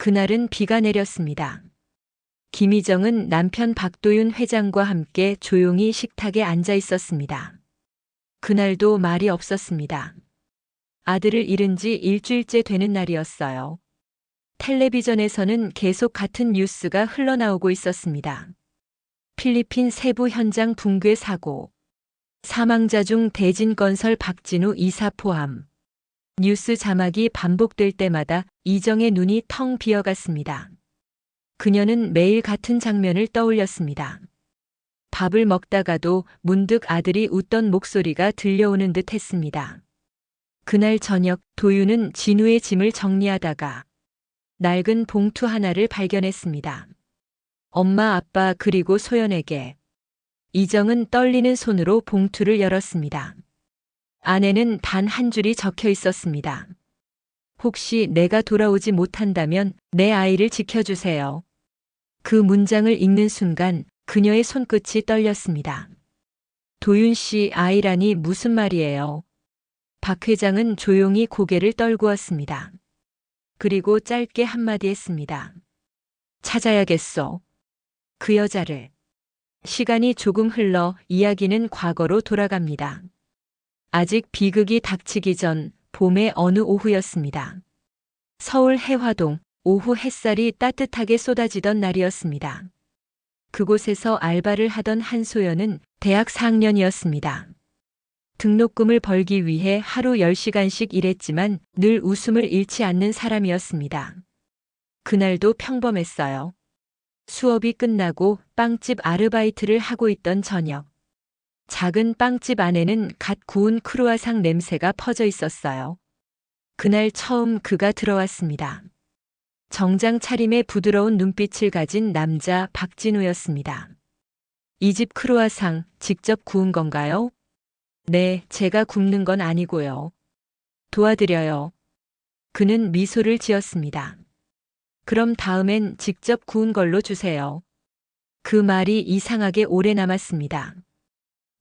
그날은 비가 내렸습니다. 김희정은 남편 박도윤 회장과 함께 조용히 식탁에 앉아 있었습니다. 그날도 말이 없었습니다. 아들을 잃은 지 일주일째 되는 날이었어요. 텔레비전에서는 계속 같은 뉴스가 흘러나오고 있었습니다. 필리핀 세부 현장 붕괴 사고, 사망자 중 대진건설 박진우 이사 포함. 뉴스 자막이 반복될 때마다 이정의 눈이 텅 비어갔습니다. 그녀는 매일 같은 장면을 떠올렸습니다. 밥을 먹다가도 문득 아들이 웃던 목소리가 들려오는 듯 했습니다. 그날 저녁 도윤은 진우의 짐을 정리하다가 낡은 봉투 하나를 발견했습니다. 엄마, 아빠 그리고 소연에게. 이정은 떨리는 손으로 봉투를 열었습니다. 안에는 단 한 줄이 적혀 있었습니다. 혹시 내가 돌아오지 못한다면 내 아이를 지켜주세요. 그 문장을 읽는 순간 그녀의 손끝이 떨렸습니다. 도윤 씨, 아이라니 무슨 말이에요? 박 회장은 조용히 고개를 떨구었습니다. 그리고 짧게 한마디 했습니다. 찾아야겠어. 그 여자를. 시간이 조금 흘러 이야기는 과거로 돌아갑니다. 아직 비극이 닥치기 전 봄의 어느 오후였습니다. 서울 해화동, 오후 햇살이 따뜻하게 쏟아지던 날이었습니다. 그곳에서 알바를 하던 한소연은 대학 4학년이었습니다. 등록금을 벌기 위해 하루 10시간씩 일했지만 늘 웃음을 잃지 않는 사람이었습니다. 그날도 평범했어요. 수업이 끝나고 빵집 아르바이트를 하고 있던 저녁. 작은 빵집 안에는 갓 구운 크루아상 냄새가 퍼져 있었어요. 그날 처음 그가 들어왔습니다. 정장 차림에 부드러운 눈빛을 가진 남자 박진우였습니다. 이 집 크루아상 직접 구운 건가요? 네, 제가 굽는 건 아니고요. 도와드려요. 그는 미소를 지었습니다. 그럼 다음엔 직접 구운 걸로 주세요. 그 말이 이상하게 오래 남았습니다.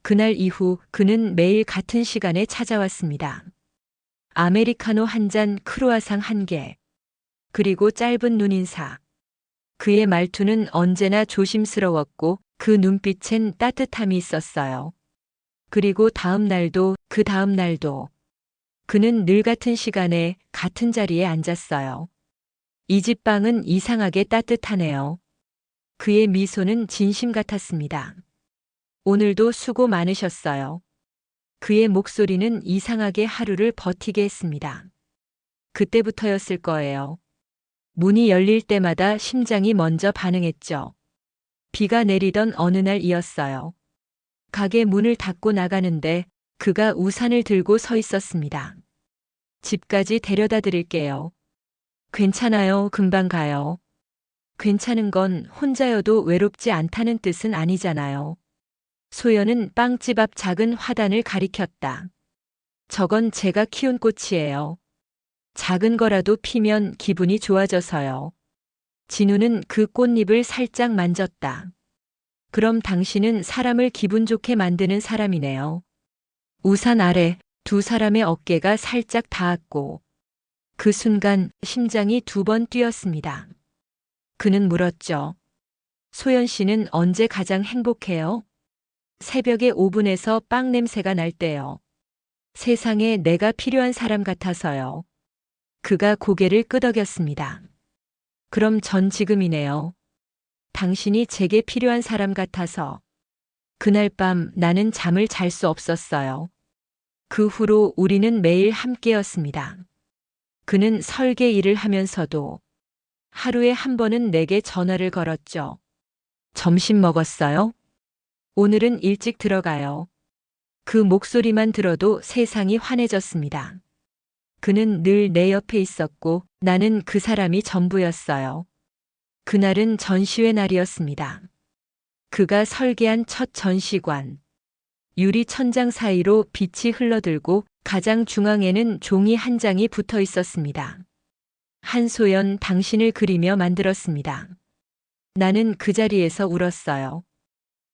그날 이후 그는 매일 같은 시간에 찾아왔습니다. 아메리카노 한 잔, 크루아상 한 개. 그리고 짧은 눈인사. 그의 말투는 언제나 조심스러웠고 그 눈빛엔 따뜻함이 있었어요. 그리고 다음 날도 그 다음 날도 그는 늘 같은 시간에 같은 자리에 앉았어요. 이 집 방은 이상하게 따뜻하네요. 그의 미소는 진심 같았습니다. 오늘도 수고 많으셨어요. 그의 목소리는 이상하게 하루를 버티게 했습니다. 그때부터였을 거예요. 문이 열릴 때마다 심장이 먼저 반응했죠. 비가 내리던 어느 날이었어요. 가게 문을 닫고 나가는데 그가 우산을 들고 서 있었습니다. 집까지 데려다 드릴게요. 괜찮아요, 금방 가요. 괜찮은 건 혼자여도 외롭지 않다는 뜻은 아니잖아요. 소연은 빵집 앞 작은 화단을 가리켰다. 저건 제가 키운 꽃이에요. 작은 거라도 피면 기분이 좋아져서요. 진우는 그 꽃잎을 살짝 만졌다. 그럼 당신은 사람을 기분 좋게 만드는 사람이네요. 우산 아래 두 사람의 어깨가 살짝 닿았고 그 순간 심장이 2번 뛰었습니다. 그는 물었죠. 소연 씨는 언제 가장 행복해요? 새벽에 오븐에서 빵 냄새가 날 때요. 세상에 내가 필요한 사람 같아서요. 그가 고개를 끄덕였습니다. 그럼 전 지금이네요. 당신이 제게 필요한 사람 같아서. 그날 밤 나는 잠을 잘 수 없었어요. 그 후로 우리는 매일 함께였습니다. 그는 설계 일을 하면서도 하루에 한 번은 내게 전화를 걸었죠. 점심 먹었어요? 오늘은 일찍 들어가요. 그 목소리만 들어도 세상이 환해졌습니다. 그는 늘 내 옆에 있었고 나는 그 사람이 전부였어요. 그날은 전시회 날이었습니다. 그가 설계한 첫 전시관. 유리 천장 사이로 빛이 흘러들고 가장 중앙에는 종이 한 장이 붙어 있었습니다. 한소연, 당신을 그리며 만들었습니다. 나는 그 자리에서 울었어요.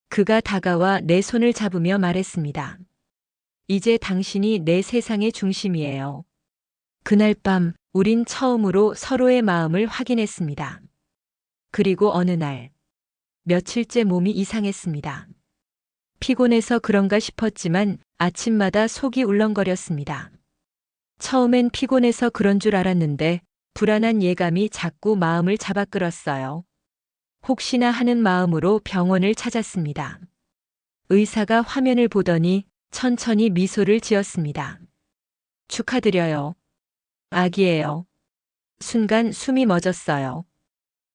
그가 다가와 내 손을 잡으며 말했습니다. 이제 당신이 내 세상의 중심이에요. 그날 밤 우린 처음으로 서로의 마음을 확인했습니다. 그리고 어느 날 며칠째 몸이 이상했습니다. 피곤해서 그런가 싶었지만 아침마다 속이 울렁거렸습니다. 처음엔 피곤해서 그런 줄 알았는데 불안한 예감이 자꾸 마음을 잡아끌었어요. 혹시나 하는 마음으로 병원을 찾았습니다. 의사가 화면을 보더니 천천히 미소를 지었습니다. 축하드려요. 아기예요. 순간 숨이 멎었어요.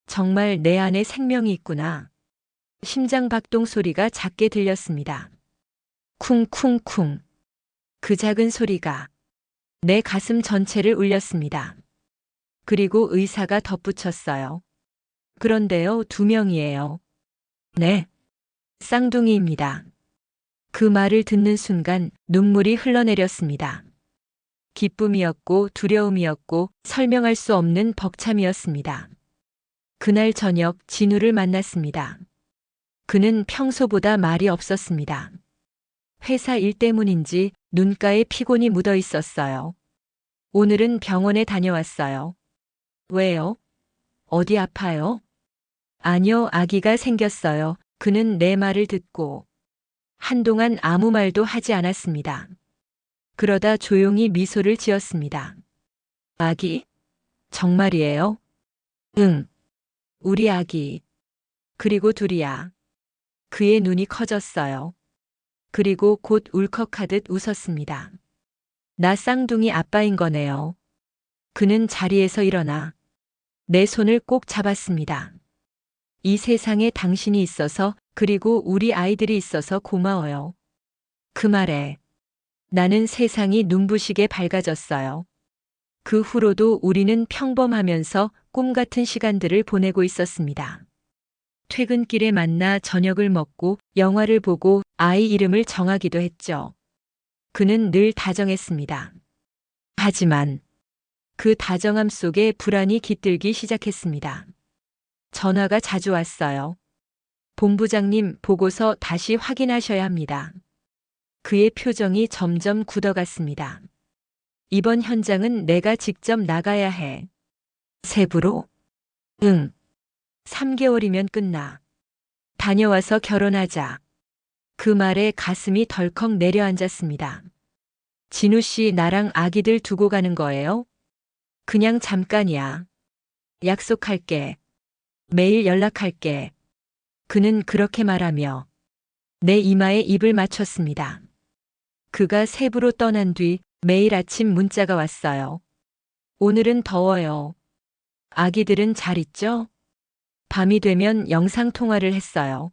정말 내 안에 생명이 있구나. 심장 박동 소리가 작게 들렸습니다. 쿵쿵쿵. 그 작은 소리가 내 가슴 전체를 울렸습니다. 그리고 의사가 덧붙였어요. 그런데요, 2명이에요. 네. 쌍둥이입니다. 그 말을 듣는 순간 눈물이 흘러내렸습니다. 기쁨이었고 두려움이었고 설명할 수 없는 벅참이었습니다. 그날 저녁 진우를 만났습니다. 그는 평소보다 말이 없었습니다. 회사 일 때문인지 눈가에 피곤이 묻어 있었어요. 오늘은 병원에 다녀왔어요. 왜요? 어디 아파요? 아니요, 아기가 생겼어요. 그는 내 말을 듣고 한동안 아무 말도 하지 않았습니다. 그러다 조용히 미소를 지었습니다. 아기? 정말이에요? 응. 우리 아기. 그리고 둘이야. 그의 눈이 커졌어요. 그리고 곧 울컥하듯 웃었습니다. 나 쌍둥이 아빠인 거네요. 그는 자리에서 일어나 내 손을 꼭 잡았습니다. 이 세상에 당신이 있어서 그리고 우리 아이들이 있어서 고마워요. 그 말에 나는 세상이 눈부시게 밝아졌어요. 그 후로도 우리는 평범하면서 꿈 같은 시간들을 보내고 있었습니다. 퇴근길에 만나 저녁을 먹고 영화를 보고 아이 이름을 정하기도 했죠. 그는 늘 다정했습니다. 하지만 그 다정함 속에 불안이 깃들기 시작했습니다. 전화가 자주 왔어요. 본부장님, 보고서 다시 확인하셔야 합니다. 그의 표정이 점점 굳어갔습니다. 이번 현장은 내가 직접 나가야 해. 세부로? 응. 3개월이면 끝나. 다녀와서 결혼하자. 그 말에 가슴이 덜컥 내려앉았습니다. 진우 씨, 나랑 아기들 두고 가는 거예요? 그냥 잠깐이야. 약속할게. 매일 연락할게. 그는 그렇게 말하며 내 이마에 입을 맞췄습니다. 그가 세부로 떠난 뒤 매일 아침 문자가 왔어요. 오늘은 더워요. 아기들은 잘 있죠? 밤이 되면 영상통화를 했어요.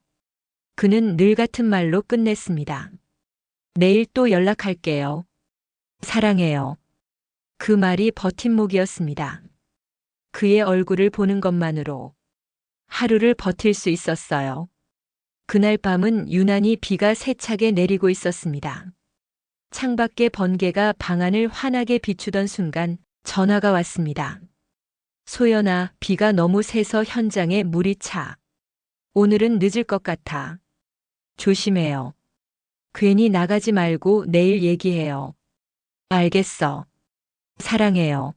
그는 늘 같은 말로 끝냈습니다. 내일 또 연락할게요. 사랑해요. 그 말이 버팀목이었습니다. 그의 얼굴을 보는 것만으로 하루를 버틸 수 있었어요. 그날 밤은 유난히 비가 세차게 내리고 있었습니다. 창밖에 번개가 방안을 환하게 비추던 순간 전화가 왔습니다. 소연아, 비가 너무 세서 현장에 물이 차. 오늘은 늦을 것 같아. 조심해요. 괜히 나가지 말고 내일 얘기해요. 알겠어. 사랑해요.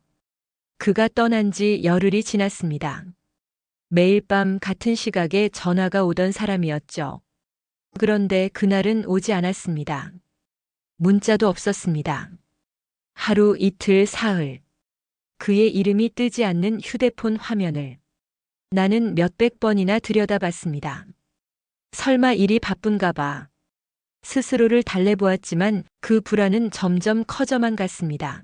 그가 떠난 지 열흘이 지났습니다. 매일 밤 같은 시각에 전화가 오던 사람이었죠. 그런데 그날은 오지 않았습니다. 문자도 없었습니다. 하루, 이틀, 사흘. 그의 이름이 뜨지 않는 휴대폰 화면을 나는 몇백 번이나 들여다봤습니다. 설마 일이 바쁜가 봐. 스스로를 달래보았지만 그 불안은 점점 커져만 갔습니다.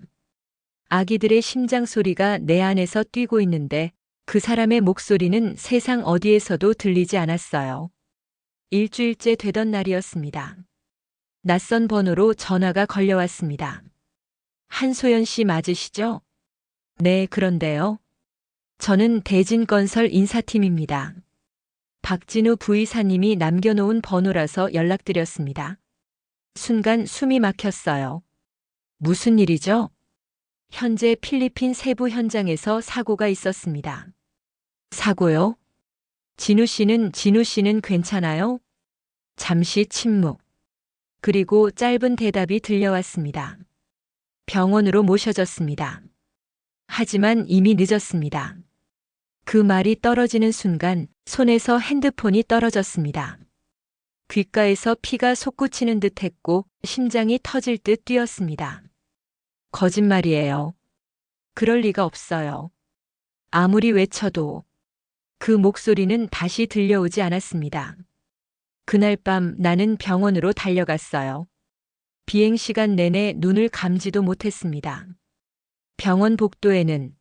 아기들의 심장 소리가 내 안에서 뛰고 있는데 그 사람의 목소리는 세상 어디에서도 들리지 않았어요. 일주일째 되던 날이었습니다. 낯선 번호로 전화가 걸려왔습니다. 한소연 씨 맞으시죠? 네, 그런데요. 저는 대진건설 인사팀입니다. 박진우 부이사님이 남겨놓은 번호라서 연락드렸습니다. 순간 숨이 막혔어요. 무슨 일이죠? 현재 필리핀 세부 현장에서 사고가 있었습니다. 사고요? 진우 씨는 괜찮아요? 잠시 침묵. 그리고 짧은 대답이 들려왔습니다. 병원으로 모셔졌습니다. 하지만 이미 늦었습니다. 그 말이 떨어지는 순간 손에서 핸드폰이 떨어졌습니다. 귓가에서 피가 솟구치는 듯 했고 심장이 터질 듯 뛰었습니다. 거짓말이에요. 그럴 리가 없어요. 아무리 외쳐도 그 목소리는 다시 들려오지 않았습니다. 그날 밤 나는 병원으로 달려갔어요. 비행 시간 내내 눈을 감지도 못했습니다. 병원 복도에는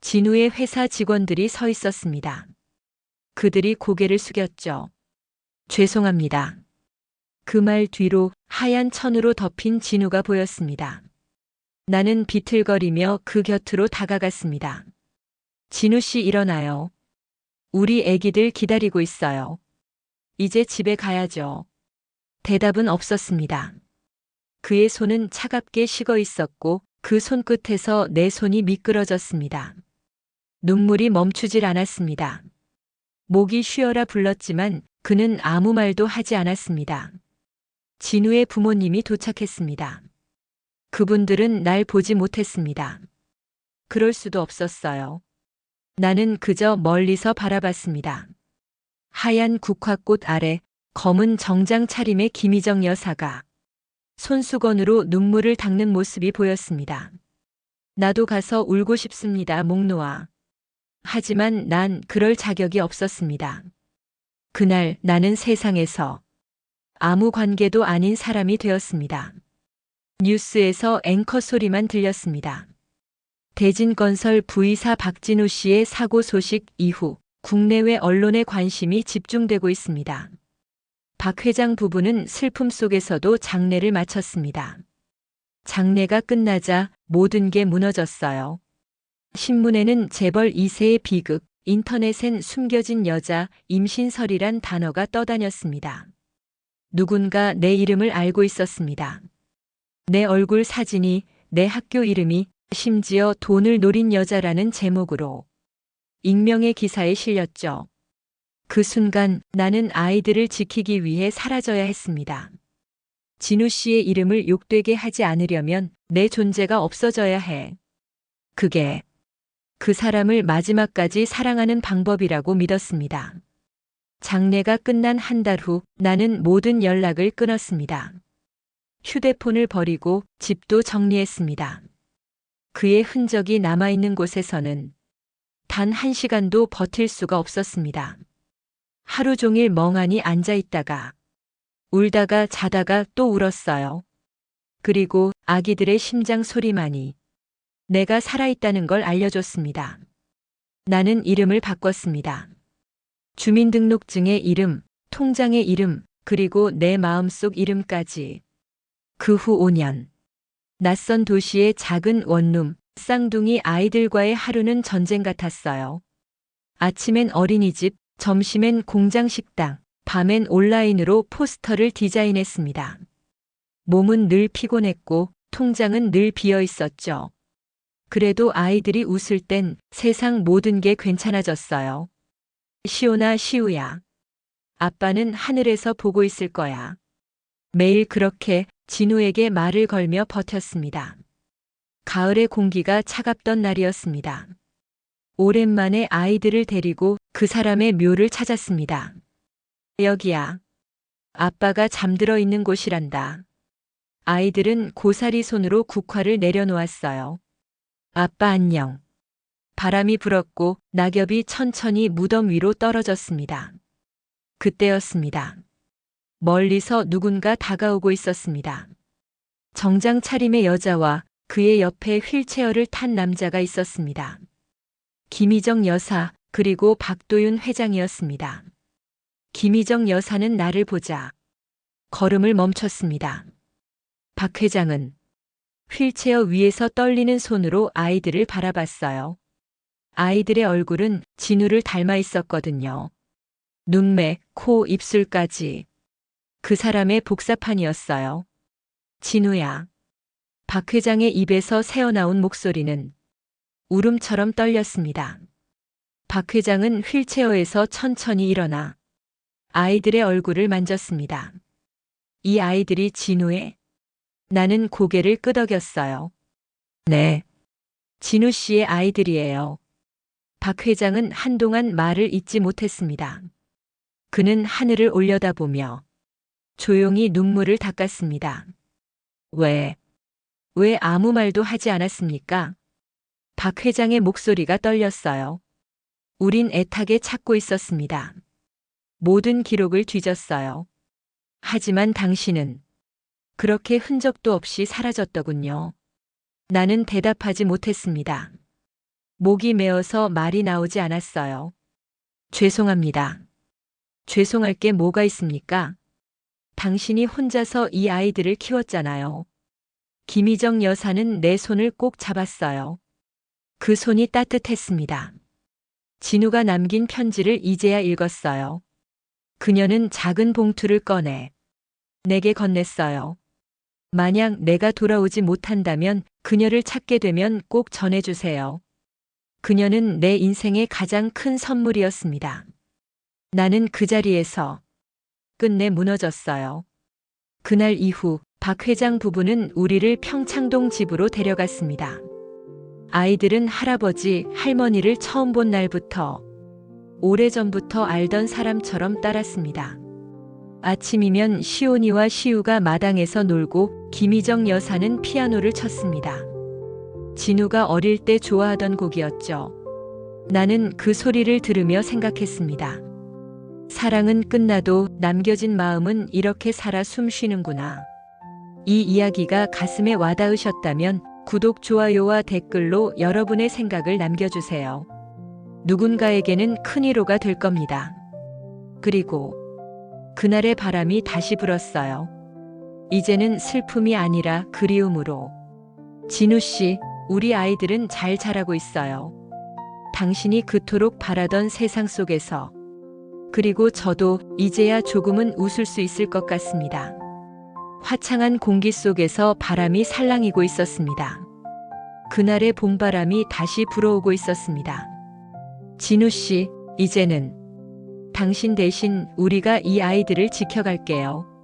진우의 회사 직원들이 서 있었습니다. 그들이 고개를 숙였죠. 죄송합니다. 그 말 뒤로 하얀 천으로 덮인 진우가 보였습니다. 나는 비틀거리며 그 곁으로 다가갔습니다. 진우 씨 일어나요. 우리 애기들 기다리고 있어요. 이제 집에 가야죠. 대답은 없었습니다. 그의 손은 차갑게 식어 있었고 그 손끝에서 내 손이 미끄러졌습니다. 눈물이 멈추질 않았습니다. 목이 쉬어라 불렀지만 그는 아무 말도 하지 않았습니다. 진우의 부모님이 도착했습니다. 그분들은 날 보지 못했습니다. 그럴 수도 없었어요. 나는 그저 멀리서 바라봤습니다. 하얀 국화꽃 아래 검은 정장 차림의 김희정 여사가 손수건으로 눈물을 닦는 모습이 보였습니다. 나도 가서 울고 싶습니다, 목 놓아. 하지만 난 그럴 자격이 없었습니다. 그날 나는 세상에서 아무 관계도 아닌 사람이 되었습니다. 뉴스에서 앵커 소리만 들렸습니다. 대진건설 부이사 박진우 씨의 사고 소식 이후 국내외 언론의 관심이 집중되고 있습니다. 박 회장 부부는 슬픔 속에서도 장례를 마쳤습니다. 장례가 끝나자 모든 게 무너졌어요. 신문에는 재벌 2세의 비극, 인터넷엔 숨겨진 여자, 임신설이란 단어가 떠다녔습니다. 누군가 내 이름을 알고 있었습니다. 내 얼굴 사진이, 내 학교 이름이, 심지어 돈을 노린 여자라는 제목으로 익명의 기사에 실렸죠. 그 순간 나는 아이들을 지키기 위해 사라져야 했습니다. 진우 씨의 이름을 욕되게 하지 않으려면 내 존재가 없어져야 해. 그게 그 사람을 마지막까지 사랑하는 방법이라고 믿었습니다. 장례가 끝난 한 달 후 나는 모든 연락을 끊었습니다. 휴대폰을 버리고 집도 정리했습니다. 그의 흔적이 남아있는 곳에서는 단 1시간도 버틸 수가 없었습니다. 하루 종일 멍하니 앉아있다가 울다가 자다가 또 울었어요. 그리고 아기들의 심장 소리만이 내가 살아있다는 걸 알려줬습니다. 나는 이름을 바꿨습니다. 주민등록증의 이름, 통장의 이름, 그리고 내 마음속 이름까지. 그 후 5년. 낯선 도시의 작은 원룸, 쌍둥이 아이들과의 하루는 전쟁 같았어요. 아침엔 어린이집, 점심엔 공장 식당, 밤엔 온라인으로 포스터를 디자인했습니다. 몸은 늘 피곤했고 통장은 늘 비어 있었죠. 그래도 아이들이 웃을 땐 세상 모든 게 괜찮아졌어요. 시오나 시우야. 아빠는 하늘에서 보고 있을 거야. 매일 그렇게 진우에게 말을 걸며 버텼습니다. 가을의 공기가 차갑던 날이었습니다. 오랜만에 아이들을 데리고 그 사람의 묘를 찾았습니다. 여기야. 아빠가 잠들어 있는 곳이란다. 아이들은 고사리 손으로 국화를 내려놓았어요. 아빠 안녕. 바람이 불었고 낙엽이 천천히 무덤 위로 떨어졌습니다. 그때였습니다. 멀리서 누군가 다가오고 있었습니다. 정장 차림의 여자와 그의 옆에 휠체어를 탄 남자가 있었습니다. 김희정 여사 그리고 박도윤 회장이었습니다. 김희정 여사는 나를 보자 걸음을 멈췄습니다. 박 회장은 휠체어 위에서 떨리는 손으로 아이들을 바라봤어요. 아이들의 얼굴은 진우를 닮아 있었거든요. 눈매, 코, 입술까지. 그 사람의 복사판이었어요. 진우야. 박 회장의 입에서 새어나온 목소리는 울음처럼 떨렸습니다. 박 회장은 휠체어에서 천천히 일어나 아이들의 얼굴을 만졌습니다. 이 아이들이 진우의? 나는 고개를 끄덕였어요. 네. 진우 씨의 아이들이에요. 박 회장은 한동안 말을 잇지 못했습니다. 그는 하늘을 올려다보며 조용히 눈물을 닦았습니다. 왜 아무 말도 하지 않았습니까? 박 회장의 목소리가 떨렸어요. 우린 애타게 찾고 있었습니다. 모든 기록을 뒤졌어요. 하지만 당신은 그렇게 흔적도 없이 사라졌더군요. 나는 대답하지 못했습니다. 목이 메어서 말이 나오지 않았어요. 죄송합니다. 죄송할 게 뭐가 있습니까? 당신이 혼자서 이 아이들을 키웠잖아요. 김희정 여사는 내 손을 꼭 잡았어요. 그 손이 따뜻했습니다. 진우가 남긴 편지를 이제야 읽었어요. 그녀는 작은 봉투를 꺼내 내게 건넸어요. 만약 내가 돌아오지 못한다면 그녀를 찾게 되면 꼭 전해주세요. 그녀는 내 인생의 가장 큰 선물이었습니다. 나는 그 자리에서 끝내 무너졌어요. 그날 이후 박 회장 부부는 우리를 평창동 집으로 데려갔습니다. 아이들은 할아버지, 할머니를 처음 본 날부터 오래전부터 알던 사람처럼 따랐습니다. 아침이면 시온이와 시우가 마당에서 놀고 김희정 여사는 피아노를 쳤습니다. 진우가 어릴 때 좋아하던 곡이었죠. 나는 그 소리를 들으며 생각했습니다. 사랑은 끝나도 남겨진 마음은 이렇게 살아 숨쉬는구나. 이 이야기가 가슴에 와닿으셨다면 구독, 좋아요와 댓글로 여러분의 생각을 남겨주세요. 누군가에게는 큰 위로가 될 겁니다. 그리고 그날의 바람이 다시 불었어요. 이제는 슬픔이 아니라 그리움으로. 진우 씨, 우리 아이들은 잘 자라고 있어요. 당신이 그토록 바라던 세상 속에서. 그리고 저도 이제야 조금은 웃을 수 있을 것 같습니다. 화창한 공기 속에서 바람이 살랑이고 있었습니다. 그날의 봄바람이 다시 불어오고 있었습니다. 진우 씨, 이제는 당신 대신 우리가 이 아이들을 지켜갈게요.